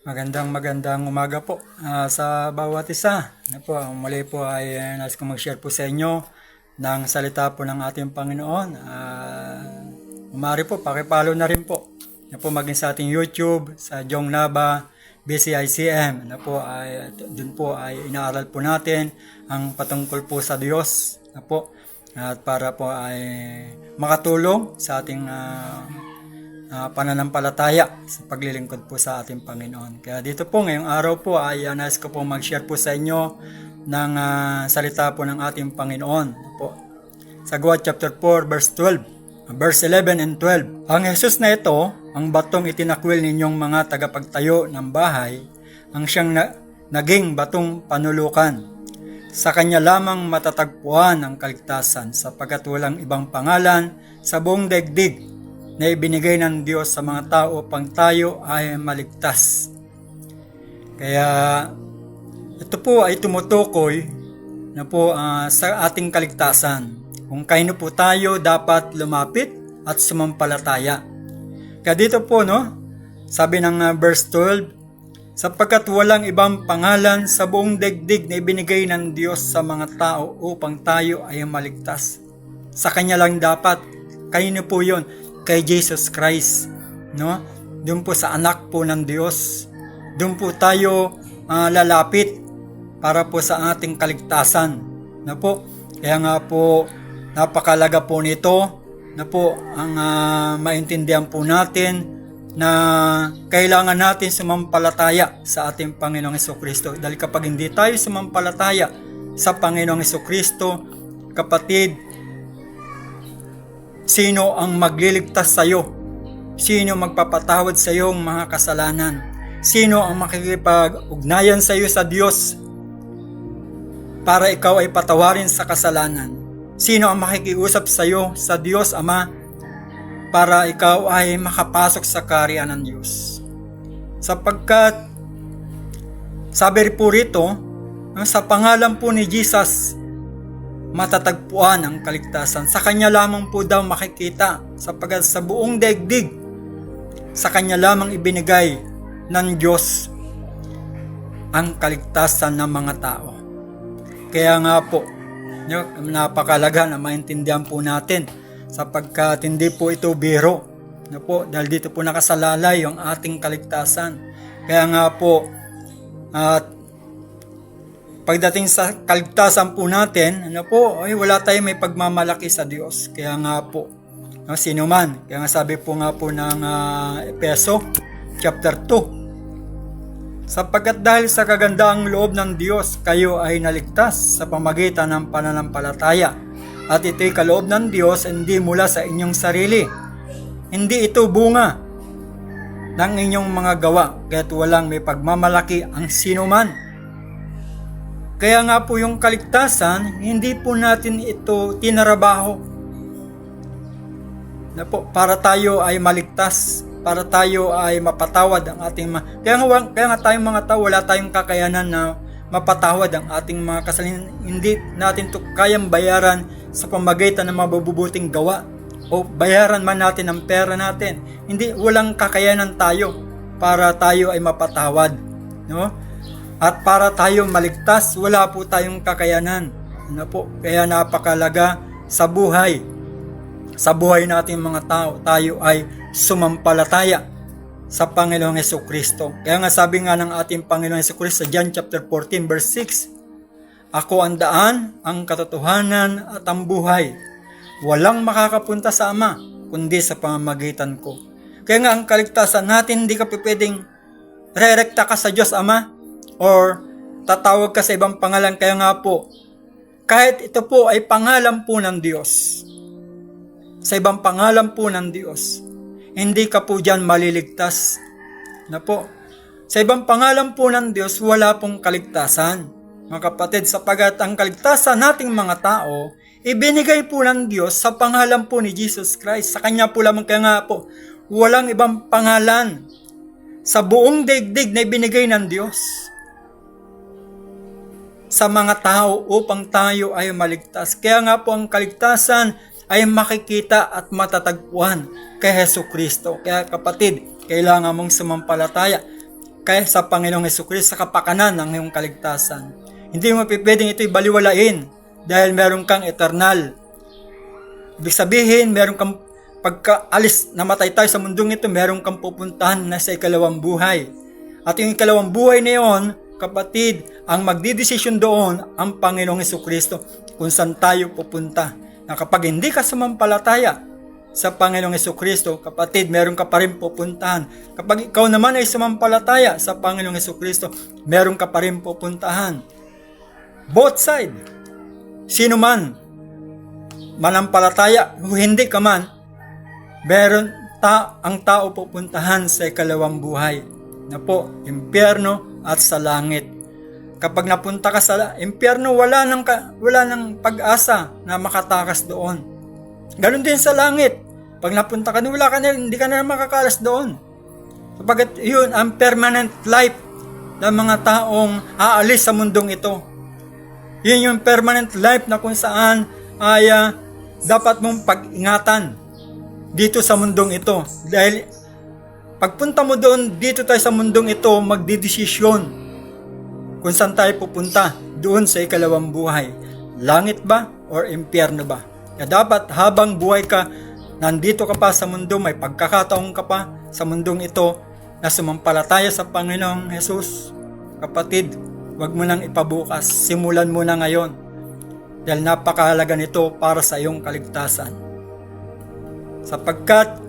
Magandang umaga po sa bawat isa. Muli po ay nais kong mag-share po sa inyo ng salita po ng ating Panginoon. Umari po, pakipalo na rin po. Maging sa ating YouTube, sa Jong Naba, BCICM. Doon po ay inaaral po natin ang patungkol po sa Diyos. At para po ay makatulong sa ating pananampalataya sa paglilingkod po sa ating Panginoon. Kaya dito po ngayong araw po ay nais ko po mag-share po sa inyo ng salita po ng ating Panginoon. Sa Gawa chapter 4 verse 12, verse 11 and 12. Ang Jesus na ito, ang batong itinakwil ninyong mga tagapagtayo ng bahay, ang siyang naging batong panulukan. Sa kanya lamang matatagpuan ang kaligtasan sapagkat walang ibang pangalan sa buong daigdig na ibinigay ng Diyos sa mga tao upang tayo ay maligtas. Kaya ito po ay tumutukoy na po sa ating kaligtasan. Kung kaino po tayo dapat lumapit at sumampalataya. Kaya dito po sabi ng verse 12, sapagkat walang ibang pangalan sa buong daigdig na ibinigay ng Diyos sa mga tao upang tayo ay maligtas. Sa Kanya lang dapat. Kaino po yun? Kay Jesus Christ, Doon po sa anak po ng Diyos. Doon po tayo lalapit para po sa ating kaligtasan, Kaya nga po napakalaga po nito ang maintindihan po natin na kailangan natin sumampalataya sa ating Panginoong Hesukristo. Dahil kapag hindi tayo sumampalataya sa Panginoong Hesukristo, kapatid, sino ang magliligtas sa iyo? Sino magpapatawad sa iyong mga kasalanan? Sino ang makikipag-ugnayan sa iyo sa Diyos para ikaw ay patawarin sa kasalanan? Sino ang makikiusap sa iyo sa Diyos Ama para ikaw ay makapasok sa kaharian ng Diyos? Sapagkat sabi po rito, sa pangalan po ni Jesus matatagpuan ang kaligtasan. Sa Kanya lamang po daw makikita, sapagkat sa buong daigdig, sa Kanya lamang ibinigay ng Diyos ang kaligtasan ng mga tao. Kaya nga po, napakalaga na maintindihan po natin, sapagkat hindi po ito biro, dahil dito po nakasalalay ang ating kaligtasan. Kaya nga po, at pagdating sa kaligtasan po natin, ay wala tayong may pagmamalaki sa Diyos. Kaya nga po, sino man. Kaya nga sabi po nga po ng Efeso chapter 2, sapagkat dahil sa kagandaang loob ng Diyos, kayo ay naligtas sa pamagitan ng pananampalataya. At ito'y kaloob ng Diyos, hindi mula sa inyong sarili. Hindi ito bunga ng inyong mga gawa, kaya't walang may pagmamalaki ang sino man. Kaya nga po yung kaligtasan, hindi po natin ito tinarabaho para tayo ay maligtas, para tayo ay mapatawad ang ating kaya nga tayong mga tao, wala tayong kakayanan na mapatawad ang ating mga kasalanan. Hindi natin ito kayang bayaran sa pamagitan ng mabubuting gawa o bayaran man natin ang pera natin. Walang kakayanan tayo para tayo ay mapatawad, At para tayo maligtas, wala po tayong kakayanan. Kaya napakalaga sa buhay nating mga tao, tayo ay sumampalataya sa Panginoong Hesukristo. Kaya nga sabi nga ng ating Panginoong Hesukristo sa John chapter 14 verse 6, ako ang daan, ang katotohanan at ang buhay. Walang makakapunta sa Ama, kundi sa pamamagitan ko. Kaya nga ang kaligtasan natin, hindi ka pwedeng rerekta ka sa Diyos Ama, or tatawag ka sa ibang pangalan. Kaya nga po, kahit ito po ay pangalan po ng Diyos, sa ibang pangalan po ng Diyos, hindi ka po dyan maliligtas. Sa ibang pangalan po ng Diyos, wala pong kaligtasan, mga kapatid, sapagkat ang kaligtasan nating mga tao, ibinigay po ng Diyos sa pangalan po ni Jesus Christ. Sa Kanya po lamang. Kaya nga po, walang ibang pangalan sa buong daigdig na ibinigay ng Diyos sa mga tao upang tayo ay maligtas. Kaya nga po ang kaligtasan ay makikita at matatagpuan kay Hesukristo. Kaya kapatid, kailangan mong sumampalataya kaya sa Panginoong Hesukristo sa kapakanan ng iyong kaligtasan. Hindi mo pwedeng ito'y baliwalain dahil meron kang eternal. Ibig sabihin, meron kang pagkaalis, namatay tayo sa mundong ito, meron kang pupuntahan na sa ikalawang buhay. At yung ikalawang buhay na yun, kapatid, ang magdidesisyon doon ang Panginoong Hesukristo kung saan tayo pupunta. Na kapag hindi ka sumampalataya sa Panginoong Hesukristo, kapatid, meron ka pa rin pupuntahan. Kapag ikaw naman ay sumampalataya sa Panginoong Hesukristo, meron ka pa rin pupuntahan. Both side. Sino man, manampalataya o hindi ka man, meron ang tao pupuntahan sa ikalawang buhay. Na po, impyerno at sa langit. Kapag napunta ka sa impyerno, wala nang pag-asa na makatakas doon. Ganon din sa langit. Pag napunta ka doon, hindi ka na makakalas doon. Sapagat yun ang permanent life ng mga taong aalis sa mundong ito. Yun yung permanent life na kung saan ay dapat mong pag-ingatan dito sa mundong ito. Dahil pagpunta mo doon, dito tayo sa mundong ito, magdidesisyon kung saan tayo pupunta doon sa ikalawang buhay. Langit ba or impyerno ba? Kaya dapat habang buhay ka, nandito ka pa sa mundo, may pagkakataon ka pa sa mundong ito na sumampalataya sa Panginoong Hesus. Kapatid, wag mo nang ipabukas, simulan mo na ngayon. Dahil napakahalaga nito para sa iyong kaligtasan. Sapagkat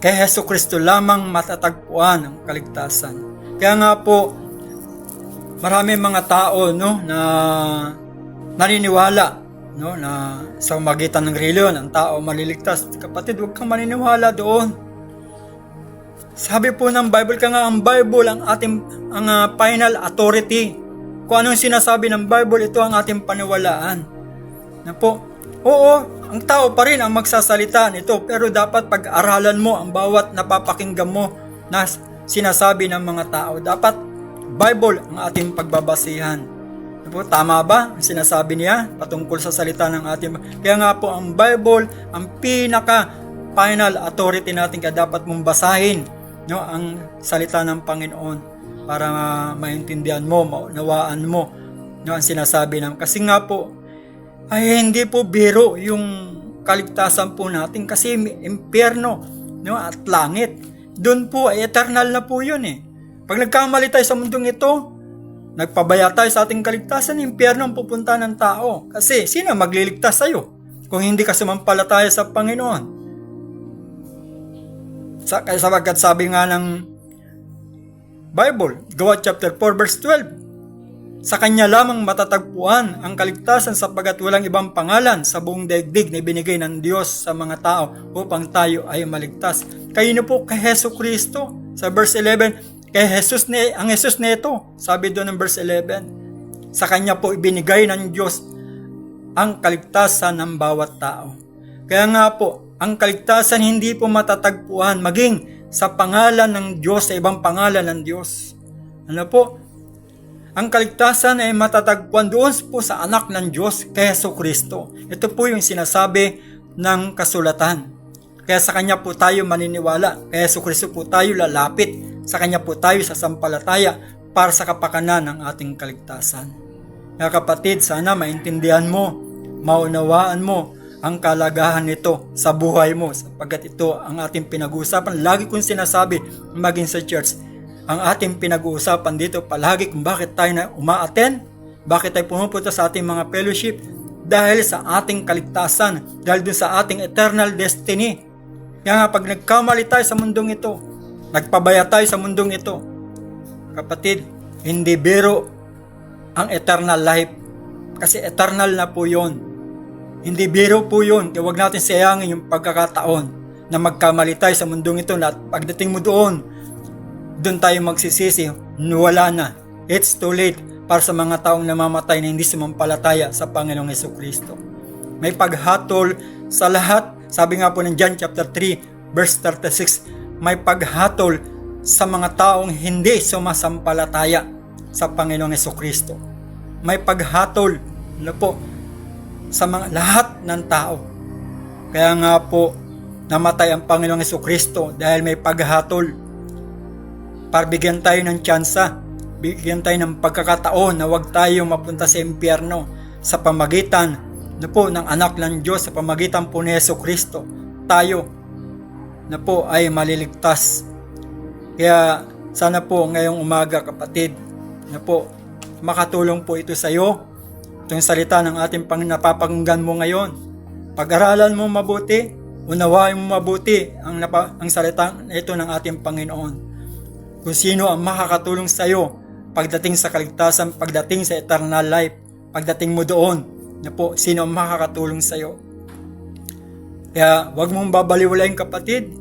kay Hesukristo lamang matatagpuan ang kaligtasan. Kaya nga po, marami mga tao na naniniwala na sa magitan ng reliyon ang tao maliligtas. Kapatid, huwag kang maniniwala doon. Sabi po ng Bible, kaya nga ang Bible ang final authority. Kung anong sinasabi ng Bible, ito ang ating paniwalaan. Na po, oo, ang tao pa rin ang magsasalita nito, pero dapat pag-aralan mo ang bawat napapakinggan mo na sinasabi ng mga tao. Dapat Bible ang ating pagbabasihan. Tama ba ang sinasabi niya patungkol sa salita ng ating? Kaya nga po ang Bible ang pinaka final authority natin, kaya dapat mong basahin ang salita ng Panginoon para maintindihan mo, maunawaan mo ang sinasabi ng. Kasi nga po ay hindi po biro yung kaligtasan po natin, kasi impyerno at langit. Doon po ay eternal na po yun eh. Pag nagkamali tayo sa mundong ito, nagpabaya tayo sa ating kaligtasan, impyerno ang pupunta ng tao. Kasi sino magliligtas sa'yo kung hindi ka sumampalataya sa Panginoon? Sapagkat sabi nga ng Bible, Gawa chapter 4 verse 12, sa Kanya lamang matatagpuan ang kaligtasan sapagkat walang ibang pangalan sa buong daigdig na ibinigay ng Diyos sa mga tao upang tayo ay maligtas. Kayo po kay Hesukristo. Sa verse 11, ang Jesus na ito, sabi doon ng verse 11, sa Kanya po ibinigay ng Diyos ang kaligtasan ng bawat tao. Kaya nga po, ang kaligtasan hindi po matatagpuan maging sa pangalan ng Diyos, sa ibang pangalan ng Diyos. Ano po? Ang kaligtasan ay matatagpuan doon po sa anak ng Diyos, kay Hesukristo. Ito po yung sinasabi ng kasulatan. Kaya sa Kanya po tayo maniniwala, kay Hesukristo po tayo lalapit, sa Kanya po tayo sasampalataya para sa kapakanan ng ating kaligtasan. Kaya kapatid, sana maintindihan mo, maunawaan mo ang kalagahan nito sa buhay mo, sapagkat ito ang ating pinag-uusapan. Lagi kong sinasabi, maging sa church, ang ating pinag-uusapan dito palagi kung bakit tayo na uma-attend, bakit tayo pumupunta sa ating mga fellowship, dahil sa ating kaligtasan, dahil dun sa ating eternal destiny. Kaya nga pag nagkamali tayo sa mundong ito, nagpabaya tayo sa mundong ito, kapatid, hindi biro ang eternal life, kasi eternal na po yon. Hindi biro po yun. Kaya huwag natin sayangin yung pagkakataon na magkamali tayo sa mundong ito, na pagdating mo doon tayo magsisisi, wala na. It's too late para sa mga taong namamatay na hindi sumampalataya sa Panginoong Hesukristo. May paghatol sa lahat. Sabi nga po ng John chapter 3 verse 36, may paghatol sa mga taong hindi sumasampalataya sa Panginoong Hesukristo. May paghatol po sa mga lahat ng tao. Kaya nga po namatay ang Panginoong Hesukristo dahil may paghatol. para bigyan tayo ng tsansa, bigyan tayo ng pagkakataon na huwag tayo mapunta sa impyerno sa pamagitan na po ng anak ng Diyos, sa pamagitan po ni Jesucristo. Tayo na po ay maliligtas. Kaya sana po ngayong umaga, kapatid, na po makatulong po ito sa iyo. Itong salita ng ating napapakinggan mo ngayon. Pag-aralan mo mabuti, unawain mo mabuti ang salita ito ng ating Panginoon. Kung sino ang makakatulong sa iyo pagdating sa kaligtasan, pagdating sa eternal life, pagdating mo doon, na po, sino ang makakatulong sa iyo. Kaya huwag mong babaliwalain, kapatid,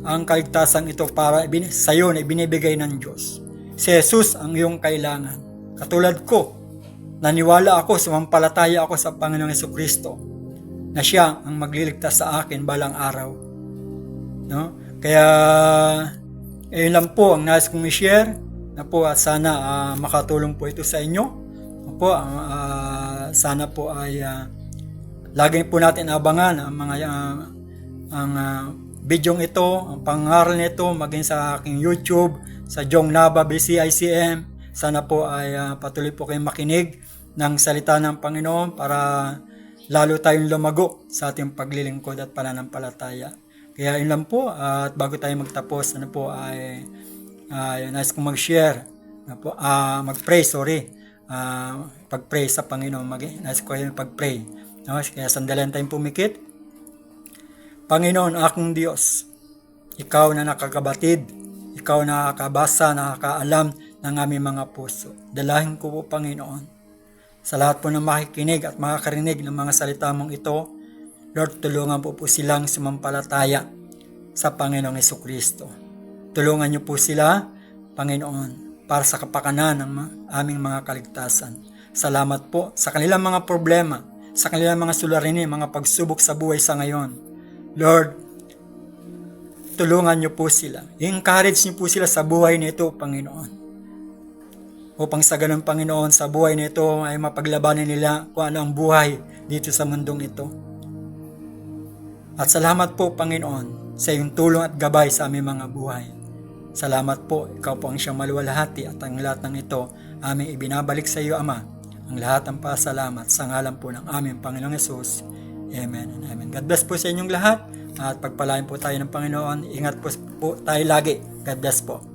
ang kaligtasan ito para sa iyo na ibinibigay ng Diyos. Si Jesus ang iyong kailangan. Katulad ko, naniwala ako, sumampalataya ako sa Panginoong Jesucristo na siya ang magliligtas sa akin balang araw. No? Kaya ayun lang po ang nais kong i-share na po at sana makatulong po ito sa inyo. Po, sana po ay lagi po natin abangan ang mga bidyong ito, ang pangaral nito maging sa aking YouTube, sa Jong Nava BCICM. Sana po ay patuloy po kayong makinig ng salita ng Panginoon para lalo tayong lumago sa ating paglilingkod at pananampalataya. Kaya yun lang po, at bago tayo magtapos, nais kong mag-share, mag-pray, pag-pray sa Panginoon. Nais ko kayo pag-pray. Kaya sandalan tayong pumikit. Panginoon, aking Diyos, ikaw na nakakabatid, ikaw na nakakabasa, nakakaalam ng aming mga puso. Dalahin ko po, Panginoon, sa lahat po ng makikinig at makakarinig ng mga salita mong ito, Lord, tulungan po silang sumampalataya sa Panginoong Jesucristo. Tulungan niyo po sila, Panginoon, para sa kapakanan ng aming mga kaligtasan. Salamat po sa kanilang mga problema, sa kanilang mga suliranin, mga pagsubok sa buhay sa ngayon. Lord, tulungan niyo po sila. Encourage niyo po sila sa buhay nito, Panginoon. Upang sa ganun, Panginoon, sa buhay nito ay mapaglabanan nila kung ano ang buhay dito sa mundong ito. At salamat po, Panginoon, sa iyong tulong at gabay sa aming mga buhay. Salamat po, ikaw po ang siyang maluwalhati at ang lahat ng ito aming ibinabalik sa iyo, Ama. Ang lahat ng pasalamat sa ngalan po ng aming Panginoong Hesus. Amen and amen. God bless po sa inyong lahat at pagpalain po tayo ng Panginoon. Ingat po tayo lagi. God bless po.